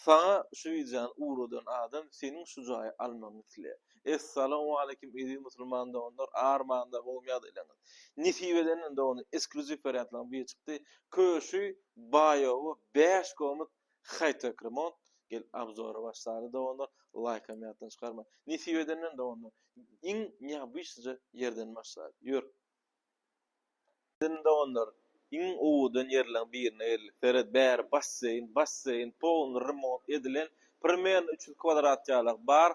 Sana şu ýan urudan adam senin şu jaýy almagyny isleýär. Assalamu alaykum edi musulman da onlar armanda bolmaýar diýleňiz. Nisibeden de onu ekskluziw variantlaryň bir çykdy. Köşü baýowy 5 komut hayta kremont gel abzora başlary da onlar like ýatdan çykarma. Nisibeden de onu iň ýabyşjy ýerden başlar. Ýör. De onlar iň uwudan ýerlen birine ýerlik. Seret bär bassein, polny remont edilen primern 300 kvadrat ýarlyk bar.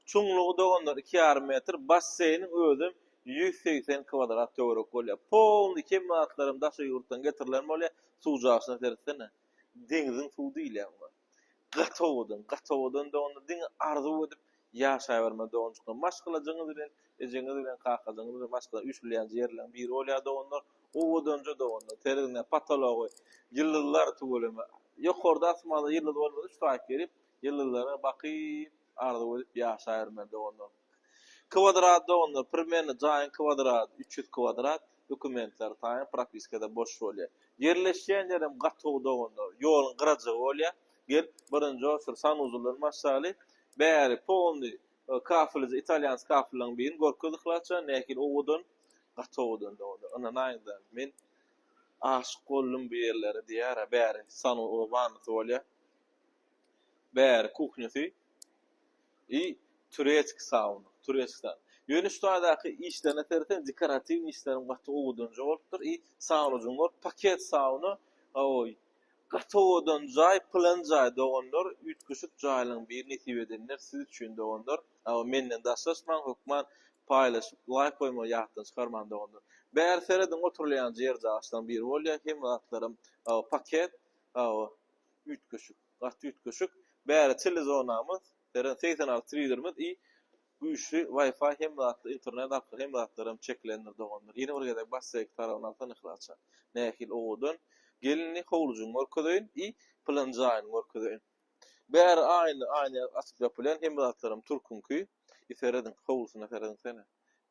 Çuňlugy da onlar 2,5 metr, basseinin özü 180 kvadrat töwerek bolýar. Polny kematlarym daşy ýurtdan getirilen bolýar. Suw jaýyşyna tersene. Deňiziň suw diýilýär. Gatowdan da onu diň arzu edip ýaşaýa bermede onu çykdy. Maşgalajaňyz bilen, ejeňiz bilen, kakajaňyz bilen maşgala üçlüýän ýerler bir bolýar da onlar. Owadan da onda terine patology ýyllar tugulma. Ýokarda asmanda ýyllar bolmady ştaýk berip ýyllara bakyp arzu edip ýaşaýarmady onda. Kvadrat da onda primern jaýyn kvadrat 300 kvadrat dokumentler taýyn propiskada boş bolýar. Ýerleşýän ýerim gatowda onda ýoluň gyrajagy bolýar. Gel birinji osur sanuzulary masaly bäri polny kaflyzy italyan kaflyň birini gorkuzyklatsa näkil owadan gatowdan da onda. Ona näýde men aşyk boldum bu ýerlere diýär bäri sanu wanyty bolýar. Bäri kuchnyasy turetsk sauna. Ýöneşdäki işlerine terten dekorativ işlerin gaty owadan jogolupdyr. Saunasyň paket sauna oy gatowdan jaý plan jaý dogonlar ütküşip jaýlaryň bir nesip edenler siz üçin dogonlar. Menden daşlaşman hukman paylaşyp like koyma ýatdan çykarman dogonlar. Bäri seredin oturlayan yer jaýyşdan bir bolýar. Hem atlarym paket ütküşip, gaty ütküşip bäri telewizionamyz, seren 86 readerimiz güýçli Wi-Fi hem atly internet arkaly hem atlarym çeklendir dogonlar. Ýene bir gedek bassyk tarawyny altan yklatsa. Nähil owadan gelini howlujuň gorkadyň plan jaýyny gorkadyň. Bäri aýny açyp ýapylan hem atlarym turkunky seredin howlusyna seredin sene.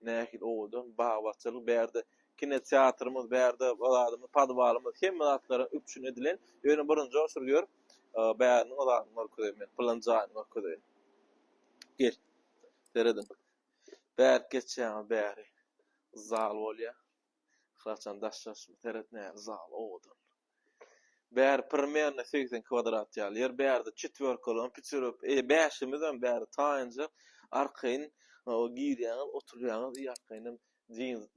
Nähil owadan bagbatçylyk bärde kinoteatrymyz bärde baladymyz padwalymyz hem atlaryň üçin edilen ýöne birinji osur gör bäriň olaryň gorkadyň plan jaýyny gorkadyň. Gel seredin. Bär geçýän bäri zal bolýar. Haçan daşşaş teretne zal owadan. Bär primern 80 kvadrat ýer bärde çetwerkolon piçerup 5-imizden bäri taýynja arkyn o girýän oturýan ýarkynym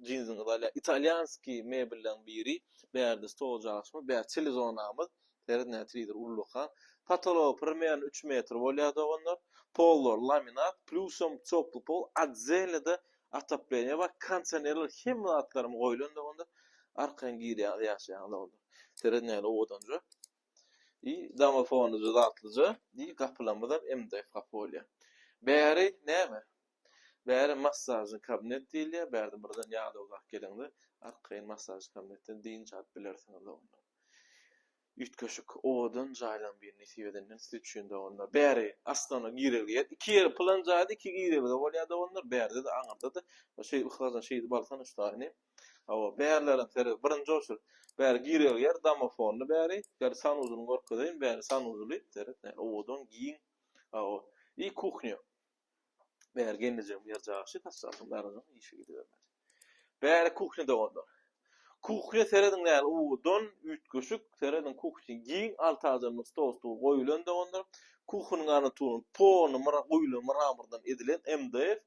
jinsiň da italyanski mebelden biri bärde stol jaýyşmy bär telewizionamyz teretne trider ullukan patolog primern 3 metr bolýar da onlar pollar laminat plusum çoklu pol atzelne de ataplenya we kondisionerler hem atlarym goýulanda onda arkyn girýän ýaşaýan da onda. Teretne owadanja. Damofonu zatlyja, gapylanmadan MDF gapy bolýar. Bäri näme? Bäri massajy kabinet diýilýär. Bärde birden ýa-da uzak geleňdi. Arkyn massaj kabinetinden diň çap bilersiň da onda. Ütköşük owadan jaýlan bir nesip edenden siz üçin de onlar. Bäri aslana girilýär. 2 ýer plan jaýdy, 2 girilýär bolýar da onlar. Bärde de aňarda da şey uhlajan şeydi balsan üçtaýny. Bärlerin seri birinji osur. Bäri girilýär damofonu bäri, ýa sanuzyny gorkadyň, bäri sanuzyly teretne owadan giň. Kuchня. Bäri genejem ýer jaýyşy tasarruf bäri işe gidibermez. Bäri kuchnyada onda. Kuchня seredin näl owadan ütköşük, seredin kuchny giň altajymyň stol goýulanda onda. Kuchnyň aratuny pony goýulan mramordan edilen MDF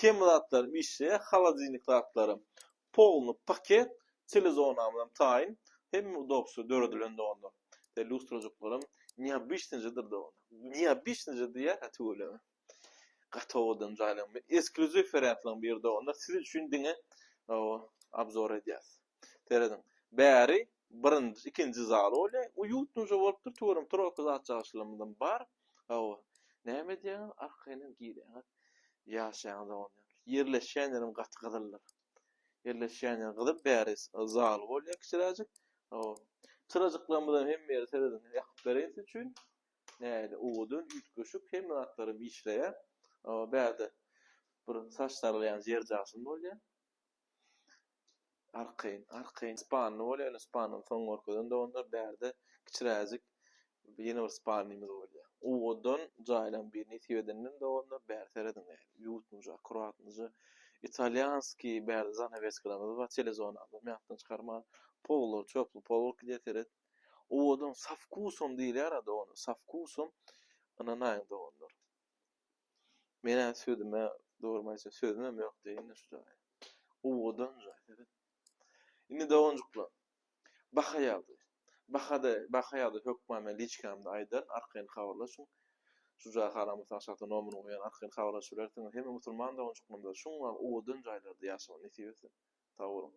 hemlatlar mişe halazynliklarym polny paket telewizionamdan taýyn hem udobsy döredilende onda. Lustrajyklarym niýabişnjedir da onda. Niýabişnje diýär atulama. Gatowdan jaýlan ekskluziw variantlaryň birde onda siz üçin diňe abzor edýäs. Teredin. Bäri birinji, ikinji zal bolýar. O ýurtnuja bolupdyr, töwerem troka zat jaýyşlarymdan bar. Näme diýär? Arkaýdan girýän ýaşaýan da onda. Ýerleşýän ýerim gaty gydyllar. Ýerleşýän ýer gydyp bäri zal bolýar kiçiräjik. Çyrajyklarymdan hem bäri teredin ýakyp bereýin üçin. Näde owadan ütköşüp hem atlarym işleýär. Bäde bir saçlarlayan yer jaýsyn bolýar. Arkyn spanny bolýar, spanyň soň orkadan da onda bärde kiçiräjik Ýene bir spalnymy bolýar. Owdan jaýlan bir netiwedenden de onda bärteredin yani. Ýutmujak, kroatmyjy, italianski bäri zanawesklarymyz we telezonda meýatdan çykarma polo, çöpli polo getiret. Owdan safkusum diýilýär-de onu. Safkusum ana naýda onlar. Mene söýdüme dogrumaýça sözüm ýok diýin şu jaý. Owdan jaý. Indi dowunjuklar. Bahaýady. Bahaýady hökmame liçkamda aýdan arkaň habarlaşyň. Şu jaý haramyň şahta nomuny goýan arkaň habarlaşyp berdiň. Hemme musulman dowunjuklarymyz şuňa owdan jaýlarda ýaşagan netiwesi. Tawurum.